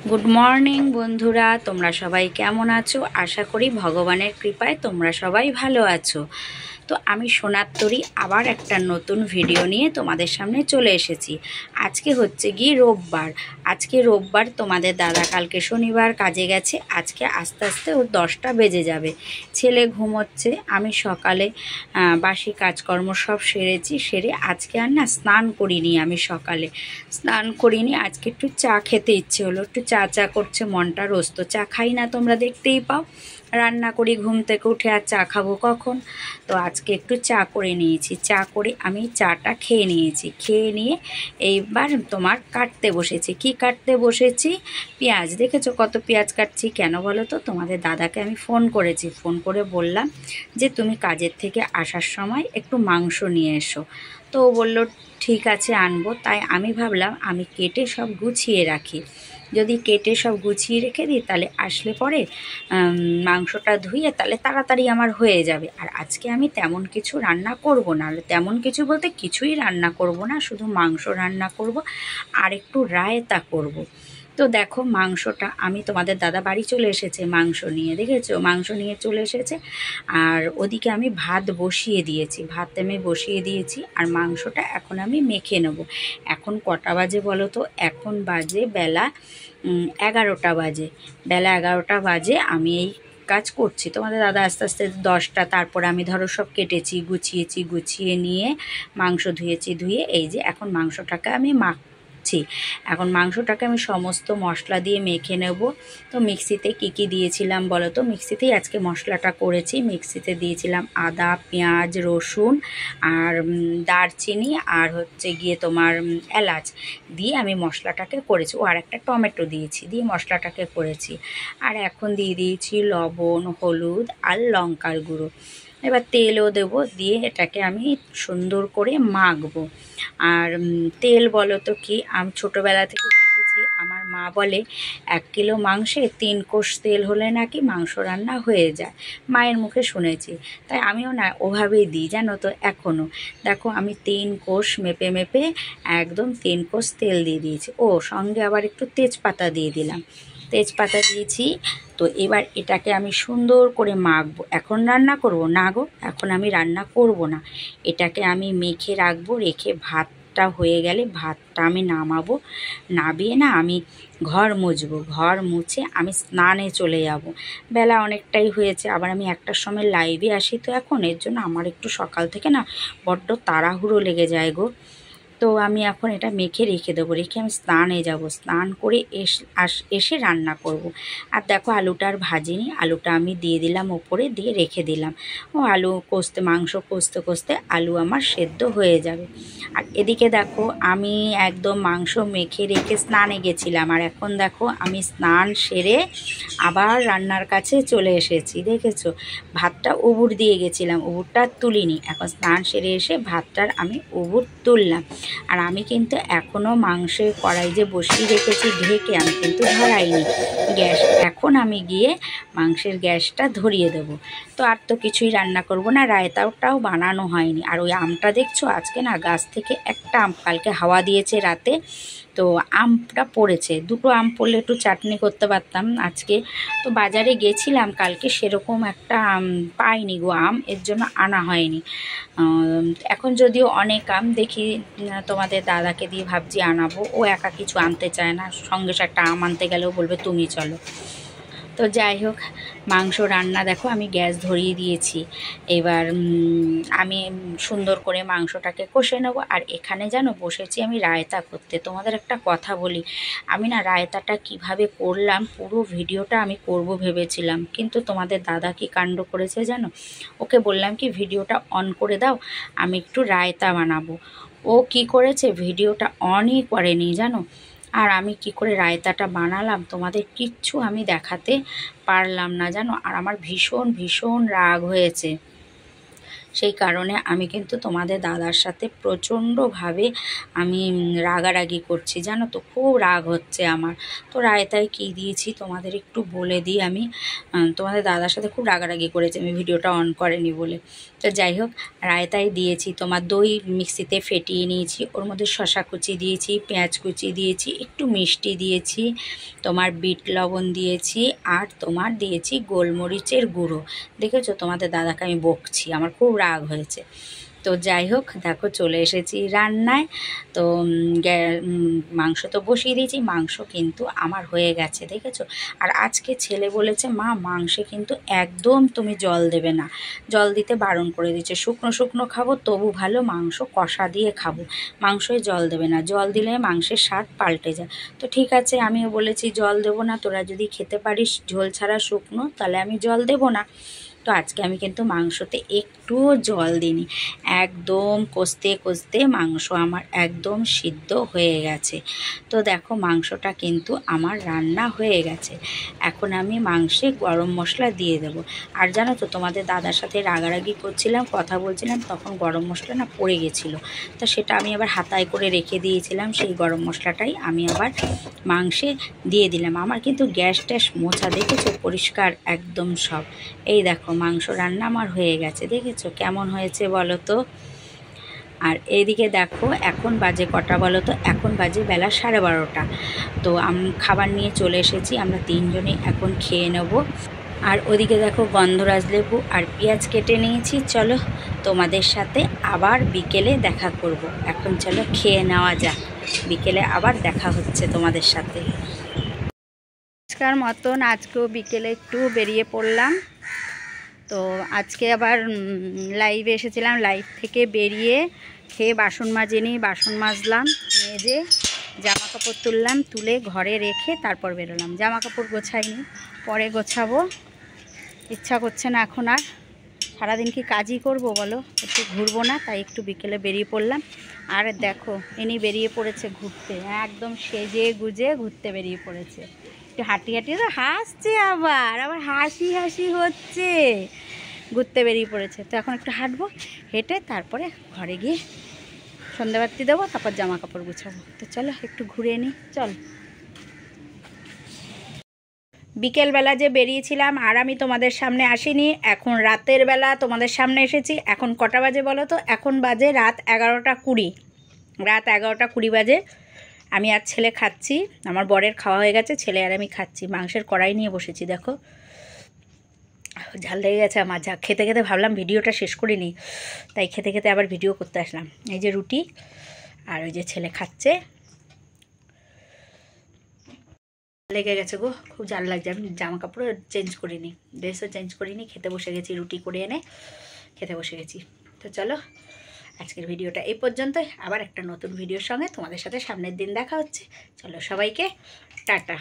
Good morning বন্ধুরা, তোমরা সবাই কেমন আছো? আশা করি ভগবানের কৃপায় তোমরা সবাই ভালো আছো। তো আমি সোনার তরী আবার একটা নতুন ভিডিও নিয়ে তোমাদের সামনে চলে এসেছি। আজকে হচ্ছে গিয়ে রোববার। আজকে রোববার, তোমাদের দাদা কালকে শনিবার কাজে গেছে। আজকে আস্তে আস্তে ওর 10টা বেজে যাবে। ছেলে ঘুমোচ্ছে, আমি সকালে বাসি কাজকর্ম সব সেরে আজকে আর না স্নান করিনি। আমি সকালে স্নান করিনি, আজকে একটু চা খেতে ইচ্ছে হলো, একটু চা করছে মনটা। রোজ তো চা খাই না, তোমরা দেখতেই পাও। রান্না করি ঘুম থেকে উঠে, আর চা খাবো কখন? তো আজকে একটু চা করে নিয়েছি। চা করে আমি চাটা খেয়ে নিয়েছি। খেয়ে নিয়ে এইবার তোমার কাটতে বসেছি। কি কাটতে বসেছি? পেঁয়াজ। দেখেছো কত পেঁয়াজ কাটছি? কেন বলো তো? তোমাদের দাদাকে আমি ফোন করেছি, ফোন করে বললাম যে তুমি কাজের থেকে আসার সময় একটু মাংস নিয়ে এসো। তো ও বলল ঠিক আছে আনবো। তাই আমি ভাবলাম আমি কেটে সব গুছিয়ে রাখি। যদি কেটে সব গুছিয়ে রেখে দিই তাহলে আসলে পরে মাংসটা ধুয়ে তাহলে তাড়াতাড়ি আমার হয়ে যাবে। আর আজকে আমি তেমন কিছু রান্না করব না, তেমন কিছু বলতে কিছুই রান্না করব না, শুধু মাংস রান্না করব আর একটু রায়তা করব। তো দেখো মাংসটা আমি, তোমাদের দাদা বাড়ি চলে এসেছে মাংস নিয়ে, দেখেছো মাংস নিয়ে চলে এসেছে। আর ওদিকে আমি ভাত বসিয়ে দিয়েছি, ভাত আমি বসিয়ে দিয়েছি। আর মাংসটা এখন আমি মেখে নেব। এখন কটা বাজে বলো তো? এখন বাজে বেলা 11টা বাজে। বেলা 11টা বাজে আমি এই কাজ করছি। তোমাদের দাদা আস্তে আস্তে 10টা, তারপর আমি ধরো সব কেটেছি, গুছিয়েছি, গুছিয়ে নিয়ে মাংস ধুয়েছি, ধুয়ে এই যে এখন মাংসটাকে আমি এখন মাংসটাকে আমি সমস্ত মশলা দিয়ে মেখে নেব। তো মিক্সিতে কি দিয়েছিলাম বলো তো? মিক্সিতেই আজকে মশলাটা করেছি। মিক্সিতে দিয়েছিলাম আদা, পেঁয়াজ, রসুন আর দারচিনি আর হচ্ছে গিয়ে তোমার এলাচ দিয়ে আমি মশলাটাকে করেছি। আর একটা টমেটো দিয়েছি, দিয়ে মশলাটাকে করেছি। আর এখন দিয়ে দিয়েছি লবণ, হলুদ আর লঙ্কার গুঁড়ো। এবার তেলও দেবো, দিয়ে এটাকে আমি সুন্দর করে মাখবো। আর তেল বলো তো কি, আমি ছোটোবেলা থেকে দেখেছি আমার মা বলে 1 কিলো মাংসে 3 কোষ তেল হলে নাকি মাংস রান্না হয়ে যায়। মায়ের মুখে শুনেছি, তাই আমিও না ওভাবেই দিই জানো তো। এখনও দেখো আমি 3 কোষ মেপে একদম 3 কোষ তেল দিয়ে দিয়েছি। ও সঙ্গে আবার একটু তেজপাতা দিয়ে দিলাম, তেজপাতা দিয়েছি। তো এবার এটাকে আমি সুন্দর করে মাখবো। এখন রান্না করব না গো, এখন আমি রান্না করব না। এটাকে আমি মেখে রাখবো, রেখে ভাতটা হয়ে গেলে ভাতটা আমি নামাবো। নামিয়ে না আমি ঘর মুছবো, ঘর মুছে আমি স্নানে চলে যাব। বেলা অনেকটাই হয়েছে, আবার আমি 1টার সময় লাইভে আসি। তো এখন এর জন্য আমার একটু সকাল থেকে না বড্ড তাড়াহুড়ো লেগে যায় গো। তো আমি এখন এটা মেখে রেখে দেবো, রেখে আমি স্নানে যাব। স্নান করে এসে রান্না করব। আর দেখো আলুটা আর ভাজিনি, আলুটা আমি দিয়ে দিলাম ওপরে, দিয়ে রেখে দিলাম। ও আলু মাংস কষতে আলু আমার সেদ্ধ হয়ে যাবে। আর এদিকে দেখো আমি একদম মাংস মেখে রেখে স্নানে গেছিলাম, আর এখন দেখো আমি স্নান সেরে আবার রান্নার কাছে চলে এসেছি। দেখেছো ভাতটা উবুর দিয়ে গেছিলাম, উবুরটা তুলিনি। এখন স্নান সেরে এসে ভাতটার আমি উবুর তুললাম। আর আমি কিন্তু এখনও মাংসের কড়াই যে বসিয়ে রেখেছি ঢেকে, আমি কিন্তু ধরাইনি গ্যাস। এখন আমি গিয়ে মাংসের গ্যাসটা ধরিয়ে দেব। তো আর তো কিছুই রান্না করব না, রায়তাটাও বানানো হয়নি। আর ওই আমটা দেখছো, আজকে না গাছ থেকে একটা আম, কালকে হাওয়া দিয়েছে রাতে, তো আমটা পড়েছে। 2টো আম পড়লে একটু চাটনি করতে পারতাম আজকে। তো বাজারে গেছিলাম কালকে, সেরকম একটা আম পাইনি গো, আম এর জন্য আনা হয়নি। এখন যদিও অনেক আম দেখি, তোমাদের দাদাকে দিয়ে ভাবছি আনাবো। ও একা কিছু আনতে চায় না, সঙ্গে একটা আম আনতে গেলেও বলবে তুমি চলো। তো যাই হোক, মাংস রান্না দেখো আমি গ্যাস ধরিয়ে দিয়েছি। এবার আমি সুন্দর করে মাংসটাকে কষে নেবো। আর এখানে যেন বসেছি আমি রায়তা করতে। তোমাদের একটা কথা বলি, আমি না রায়তাটা কিভাবে করলাম পুরো ভিডিওটা আমি করব ভেবেছিলাম, কিন্তু তোমাদের দাদা কি কাণ্ড করেছে জানো? ওকে বললাম কি ভিডিওটা অন করে দাও, আমি একটু রায়তা বানাবো। ও কি করেছে, ভিডিওটা অনই করেনি জানো। আর আমি কি করে রায়তাটা বানালাম তোমাদের কিচ্ছু আমি দেখাতে পারলাম না জানো। আর আমার ভীষণ রাগ হয়েছে। সেই কারণে আমি কিন্তু তোমাদের দাদার সাথে প্রচণ্ডভাবে আমি রাগারাগি করছি, জানো তো, খুব রাগ হচ্ছে আমার। তো রায়তায় কী দিয়েছি তোমাদের একটু বলে দিই। আমি তোমাদের দাদার সাথে খুব রাগারাগি করেছি, আমি ভিডিওটা অন করেনি বলে। তো যাই হোক, রায়তায় দিয়েছি তোমার দই মিক্সিতে ফেটিয়ে নিয়েছি, ওর মধ্যে শসা কুচি দিয়েছি, পেঁয়াজ কুচি দিয়েছি, একটু মিষ্টি দিয়েছি, তোমার বিট লবণ দিয়েছি, আর তোমার দিয়েছি গোলমরিচের গুঁড়ো। দেখেছো তোমাদের দাদাকে আমি বকছি, আমার খুব রাগ হয়েছে। তো যাই হোক, দেখো চলে এসেছি রান্নায়। তো মাংস তো বসিয়ে দিয়েছি, মাংস কিন্তু আমার হয়ে গেছে, দেখেছো। আর আজকে ছেলে বলেছে, মা মাংসে কিন্তু একদম তুমি জল দেবে না, জল দিতে বারণ করে দিচ্ছে, শুকনো শুকনো খাবো তবু ভালো, মাংস কষা দিয়ে খাবো, মাংসে জল দেবে না, জল দিলে মাংসের স্বাদ পাল্টে যায়। তো ঠিক আছে, আমিও বলেছি জল দেবো না, তোরা যদি খেতে পারিস ঝোল ছাড়া শুকনো তাহলে আমি জল দেবো না। তো আজকে আমি কিন্তু মাংসতে একটুও জল দিইনি, একদম কষতে কষতে মাংস আমার একদম সিদ্ধ হয়ে গেছে। তো দেখো মাংসটা কিন্তু আমার রান্না হয়ে গেছে। এখন আমি মাংসে গরম মশলা দিয়ে দেবো। আর জানো তো, তোমাদের দাদার সাথে রাগারাগি করছিলাম, কথা বলছিলাম, তখন গরম মশলা না পড়ে গেছিলো, তো সেটা আমি আবার হাতায় করে রেখে দিয়েছিলাম, সেই গরম মশলাটাই আমি আবার মাংসে দিয়ে দিলাম। আমার কিন্তু গ্যাস ট্যাস মোছা, দেখেছো, পরিষ্কার একদম সব। এই দেখো মাংস রান্না আমার হয়ে গেছে, দেখেছো কেমন হয়েছে বলো তো। আর এইদিকে দেখো এখন বাজে কটা বলো তো, এখন বাজে বেলা 12:30। তো খাবার নিয়ে চলে এসেছি, আমরা তিনজনেই এখন খেয়ে নেব। আর ওদিকে দেখো গন্ধরাজ লেবু আর পেঁয়াজ কেটে নিয়েছি। চলো তোমাদের সাথে আবার বিকেলে দেখা করব। এখন চলো খেয়ে নেওয়া যাক, বিকেলে আবার দেখা হচ্ছে তোমাদের সাথে। আজকার মতন আজকেও বিকেলে একটু বেরিয়ে পড়লাম। তো আজকে আবার লাইভে এসেছিলাম, লাইভ থেকে বেরিয়ে খেয়ে বাসন মাজিনি, বাসন মাজলাম, মেজে জামা কাপড় তুললাম, তুলে ঘরে রেখে তারপর বেরোলাম। জামা কাপড় গোছাইনি, পরে গোছাবো, ইচ্ছা করছে না এখন আর, সারাদিন কি কাজই করব বলো, একটু ঘুরবো না, তাই একটু বিকেলে বেরিয়ে পড়লাম। আর দেখো ইনি বেরিয়ে পড়েছে ঘুরতে, একদম সেজে গুজে ঘুরতে বেরিয়ে পড়েছে। একটু হাঁটি হাঁটি তো হাসছে, আবার আবার হাসি হাসি হচ্ছে, ঘুরতে বেরিয়ে পড়েছে। তো এখন একটু হাঁটবো, হেঁটে তারপরে ঘরে গিয়ে সন্ধ্যাবাতি দেবো, তারপর জামা কাপড় গুছাবো। তো চলো একটু ঘুরে নিই, চল। বিকেলবেলা যে বেরিয়েছিলাম আর আমি তোমাদের সামনে আসিনি, এখন রাতের বেলা তোমাদের সামনে এসেছি। এখন কটা বাজে বলো তো, এখন বাজে রাত 11:20, রাত 11:20 বাজে। আমি আর ছেলে খাচ্ছি, আমার বরের খাওয়া হয়ে গেছে, ছেলে আর আমি খাচ্ছি। মাংসের কড়াই নিয়ে বসেছি, দেখো ঝাল লেগে গেছে আমার। যা খেতে খেতে ভাবলাম ভিডিওটা শেষ করে নিই, তাই খেতে খেতে আবার ভিডিও করতে আসলাম। এই যে রুটি, আর ওই যে ছেলে খাচ্ছে। লেগে গেছে গো, খুব জাল লাগছে। আমি জামা কাপড়ও চেঞ্জ করিনি, ড্রেসও চেঞ্জ করিনি, খেতে বসে গেছি, রুটি করে এনে খেতে বসে গেছি। তো চলো আজকের ভিডিওটা এই পর্যন্তই, আবার একটা নতুন ভিডিওর সঙ্গে তোমাদের সাথে সামনের দিন দেখা হচ্ছে। চলো সবাইকে টাটা।